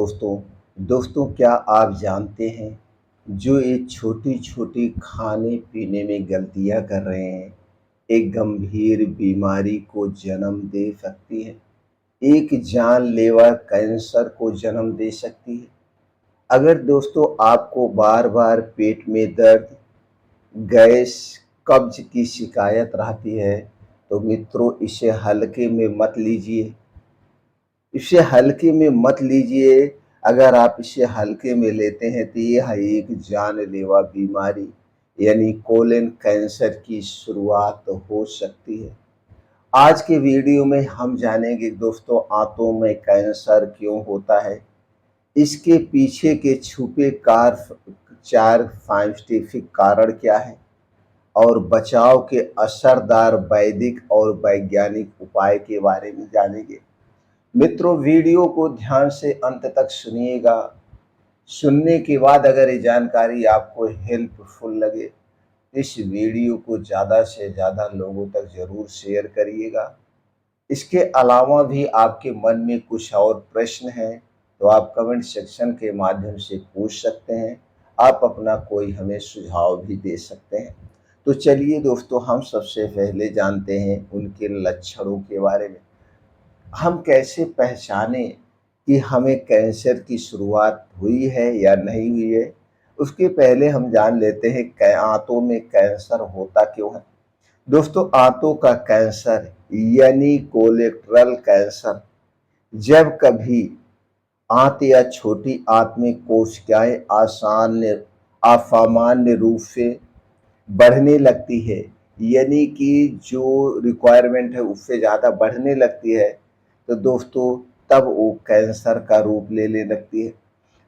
दोस्तों क्या आप जानते हैं जो ये छोटी छोटी खाने पीने में गलतियां कर रहे हैं एक गंभीर बीमारी को जन्म दे सकती है। एक जानलेवा कैंसर को जन्म दे सकती है। अगर दोस्तों आपको बार बार पेट में दर्द, गैस, कब्ज की शिकायत रहती है तो मित्रों इसे हल्के में मत लीजिए। इसे हल्के में मत लीजिए। अगर आप इसे हल्के में लेते हैं तो ये है एक जानलेवा बीमारी यानी कोलन कैंसर की शुरुआत हो सकती है। आज के वीडियो में हम जानेंगे दोस्तों आंतों में कैंसर क्यों होता है, इसके पीछे के छुपे कार 4 साइंटिफिक कारण क्या है और बचाव के असरदार वैदिक और वैज्ञानिक उपाय के बारे में जानेंगे। मित्रों वीडियो को ध्यान से अंत तक सुनिएगा। सुनने के बाद अगर ये जानकारी आपको हेल्पफुल लगे इस वीडियो को ज़्यादा से ज़्यादा लोगों तक ज़रूर शेयर करिएगा। इसके अलावा भी आपके मन में कुछ और प्रश्न हैं तो आप कमेंट सेक्शन के माध्यम से पूछ सकते हैं। आप अपना कोई हमें सुझाव भी दे सकते हैं। तो चलिए दोस्तों हम सबसे पहले जानते हैं उनके लक्षणों के बारे में। हम कैसे पहचानें कि हमें कैंसर की शुरुआत हुई है या नहीं हुई है, उसके पहले हम जान लेते हैं आंतों में कैंसर होता क्यों है। दोस्तों आंतों का कैंसर यानी कोलेक्टरल कैंसर जब कभी आंत या छोटी आंत में कोशिकाएं असामान्य रूप से बढ़ने लगती है, यानी कि जो रिक्वायरमेंट है उससे ज़्यादा बढ़ने लगती है, तो दोस्तों तब वो कैंसर का रूप लेने लगती है।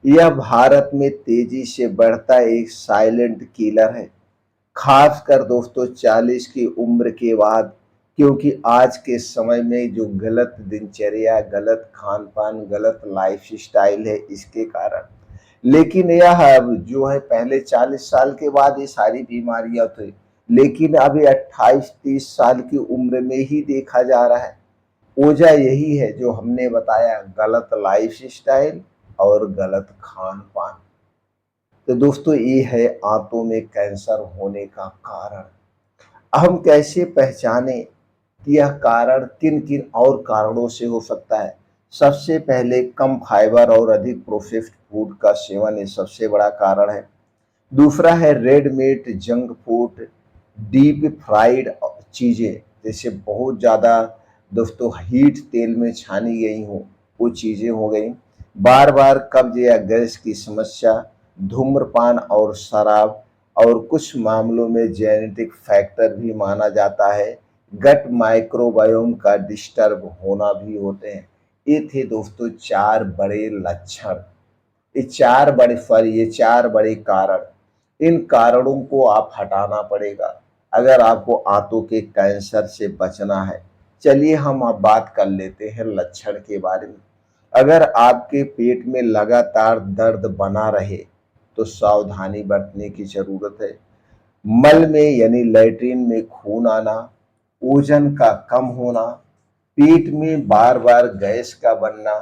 यह भारत में तेजी से बढ़ता एक साइलेंट किलर है, खासकर दोस्तों 40 की उम्र के बाद, क्योंकि आज के समय में जो गलत दिनचर्या, गलत खान पान, गलत लाइफ स्टाइल है इसके कारण। लेकिन यह अब जो है पहले 40 साल के बाद ये सारी बीमारियां थी, लेकिन अभी 28-30 साल की उम्र में ही देखा जा रहा है। वजह यही है जो हमने बताया, गलत लाइफ स्टाइल और गलत खान पान। तो दोस्तों ये है आंतों में कैंसर होने का कारण। हम कैसे पहचाने कि यह कारण किन किन और कारणों से हो सकता है। सबसे पहले कम फाइबर और अधिक प्रोसेस्ड फूड का सेवन ये सबसे बड़ा कारण है। दूसरा है red meat, junk food, deep fried चीज़ें, जैसे बहुत ज़्यादा दोस्तों हीट तेल में छानी गई हो वो चीज़ें हो गई। बार बार कब्ज या गैस की समस्या, धूम्रपान और शराब, और कुछ मामलों में जेनेटिक फैक्टर भी माना जाता है। गट माइक्रोबायोम का डिस्टर्ब होना भी होते हैं। ये थे दोस्तों 4 बड़े लक्षण। ये 4 बड़े कारण। इन कारणों को आप हटाना पड़ेगा अगर आपको आंतों के कैंसर से बचना है। चलिए हम अब बात कर लेते हैं लक्षण के बारे में। अगर आपके पेट में लगातार दर्द बना रहे तो सावधानी बरतने की जरूरत है। मल में यानी लैट्रिन में खून आना, ओजन का कम होना, पेट में बार बार गैस का बनना,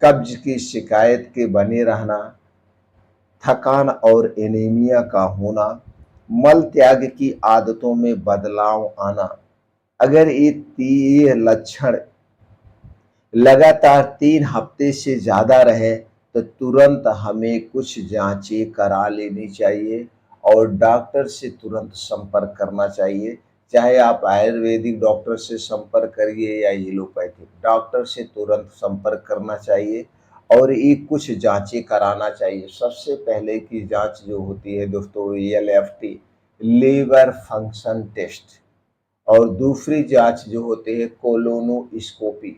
कब्ज की शिकायत के बने रहना, थकान और एनीमिया का होना, मल त्याग की आदतों में बदलाव आना। अगर ये लक्षण लगातार 3 हफ्ते से ज़्यादा रहे तो तुरंत हमें कुछ जांचें करा लेनी चाहिए और डॉक्टर से तुरंत संपर्क करना चाहिए। चाहे आप आयुर्वेदिक डॉक्टर से संपर्क करिए या एलोपैथिक डॉक्टर से तुरंत संपर्क करना चाहिए और ये कुछ जांचें कराना चाहिए। सबसे पहले की जांच जो होती है दोस्तों LFT, लीवर फंक्शन टेस्ट, और दूसरी जांच जो होती है कोलोनोस्कोपी।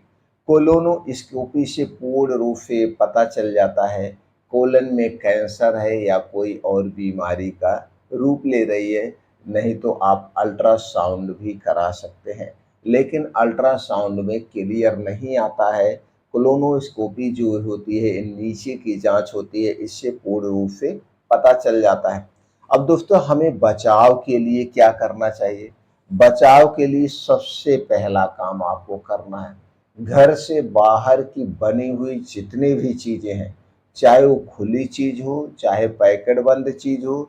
कोलोनोस्कोपी से पूर्ण रूप से पता चल जाता है कोलन में कैंसर है या कोई और बीमारी का रूप ले रही है। नहीं तो आप अल्ट्रासाउंड भी करा सकते हैं, लेकिन अल्ट्रासाउंड में क्लियर नहीं आता है। कोलोनोस्कोपी जो होती है नीचे की जांच होती है, इससे पूर्ण रूप से पता चल जाता है। अब दोस्तों हमें बचाव के लिए क्या करना चाहिए। बचाव के लिए सबसे पहला काम आपको करना है, घर से बाहर की बनी हुई जितनी भी चीज़ें हैं, चाहे वो खुली चीज़ हो, चाहे पैकेट बंद चीज़ हो,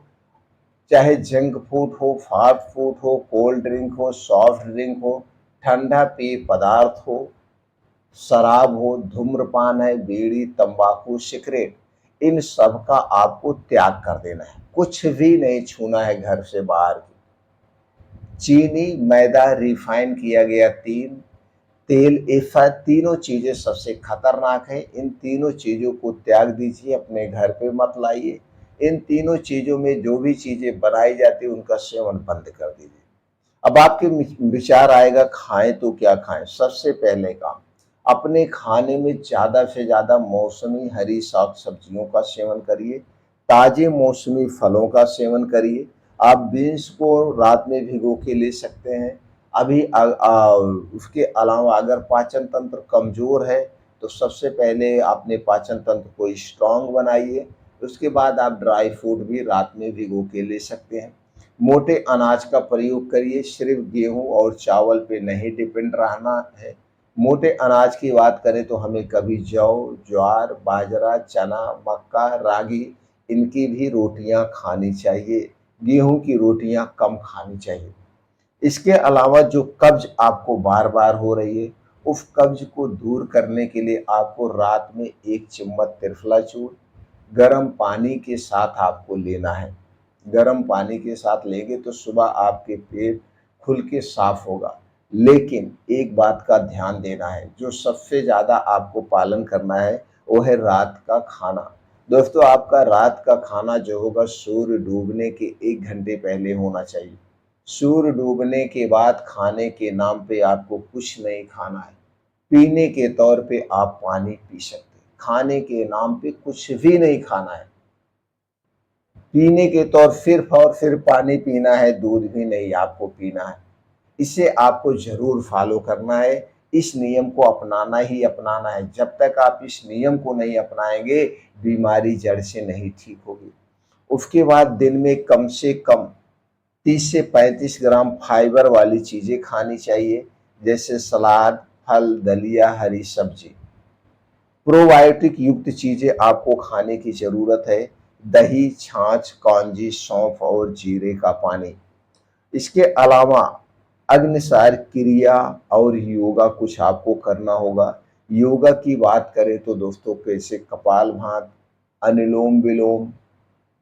चाहे जंक फूड हो, फास्ट फूड हो, कोल्ड ड्रिंक हो, सॉफ्ट ड्रिंक हो, ठंडा पेय पदार्थ हो, शराब हो, धूम्रपान है, बीड़ी, तंबाकू, सिगरेट, इन सब का आपको त्याग कर देना है। कुछ भी नहीं छूना है घर से बाहर। चीनी, मैदा, रिफाइन किया गया तेल, ये तीनों चीजें सबसे खतरनाक है। इन तीनों चीजों को त्याग दीजिए, अपने घर पे मत लाइए। इन तीनों चीजों में जो भी चीजें बनाई जाती है उनका सेवन बंद कर दीजिए। अब आपके विचार आएगा खाएं तो क्या खाएं। सबसे पहले काम, अपने खाने में ज्यादा से ज्यादा मौसमी हरी साग सब्जियों का सेवन करिए, ताजे मौसमी फलों का सेवन करिए। आप बीन्स को रात में भिगो के ले सकते हैं। अभी उसके अलावा अगर पाचन तंत्र कमजोर है तो सबसे पहले अपने पाचन तंत्र को स्ट्रांग बनाइए। उसके बाद आप ड्राई फ्रूट भी रात में भिगो के ले सकते हैं। मोटे अनाज का प्रयोग करिए, सिर्फ गेहूं और चावल पे नहीं डिपेंड रहना है। मोटे अनाज की बात करें तो हमें कभी जौ, ज्वार, बाजरा, चना, मक्का, रागी, इनकी भी रोटियां खानी चाहिए। गेहूं की रोटियां कम खानी चाहिए। इसके अलावा जो कब्ज आपको बार बार हो रही है, उस कब्ज को दूर करने के लिए आपको रात में 1 चम्मच त्रिफला चूर्ण गर्म पानी के साथ आपको लेना है। गर्म पानी के साथ लेंगे तो सुबह आपके पेट खुल के साफ होगा। लेकिन एक बात का ध्यान देना है, जो सबसे ज़्यादा आपको पालन करना है वो है रात का खाना। दोस्तों, आपका रात का खाना जो होगा सूर्य डूबने के 1 घंटे पहले होना चाहिए। सूर्य डूबने के बाद खाने के नाम पे आपको कुछ नहीं खाना है। पीने के तौर पे आप पानी पी सकते हैं, खाने के नाम पे कुछ भी नहीं खाना है। पीने के तौर सिर्फ और सिर्फ पानी पीना है, दूध भी नहीं आपको पीना है। इसे आपको ज़रूर फॉलो करना है। इस नियम को अपनाना ही अपनाना है। जब तक आप इस नियम को नहीं अपनाएंगे, बीमारी जड़ से नहीं ठीक होगी। उसके बाद दिन में कम से कम 30 से 35 ग्राम फाइबर वाली चीज़ें खानी चाहिए, जैसे सलाद, फल, दलिया, हरी सब्जी। प्रोबायोटिक युक्त चीज़ें आपको खाने की ज़रूरत है, दही, छाछ, कांजी, सौंफ और जीरे का पानी। इसके अलावा अग्निसार क्रिया और योगा कुछ आपको करना होगा। योगा की बात करें तो दोस्तों, कैसे कपालभाति, अनुलोम विलोम,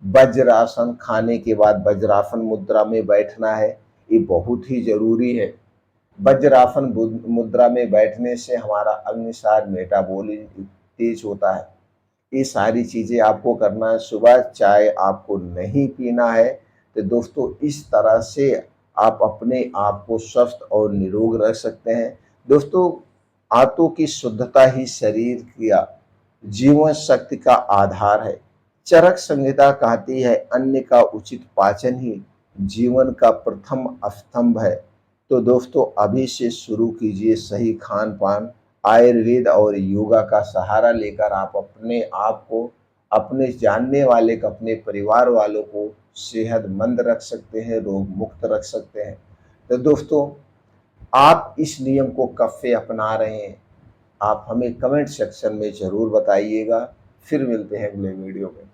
वज्रासन, खाने के बाद वज्रासन मुद्रा में बैठना है, ये बहुत ही जरूरी है। वज्रासन मुद्रा में बैठने से हमारा अग्निसार मेटाबॉलिज्म तेज होता है। ये सारी चीजें आपको करना है। सुबह चाय आपको नहीं पीना है। तो दोस्तों, इस तरह से आप अपने आप को स्वस्थ और निरोग रख सकते हैं। दोस्तों, आंतों की शुद्धता ही शरीर का जीवन शक्ति का आधार है। चरक संहिता कहती है, अन्न का उचित पाचन ही जीवन का प्रथम स्तंभ है। तो दोस्तों, अभी से शुरू कीजिए सही खान पान। आयुर्वेद और योगा का सहारा लेकर आप अपने आप को, अपने जानने वाले को, अपने परिवार वालों को सेहतमंद रख सकते हैं, रोग मुक्त रख सकते हैं। तो दोस्तों, आप इस नियम को कब से अपना रहे हैं, आप हमें कमेंट सेक्शन में ज़रूर बताइएगा। फिर मिलते हैं अगले वीडियो में।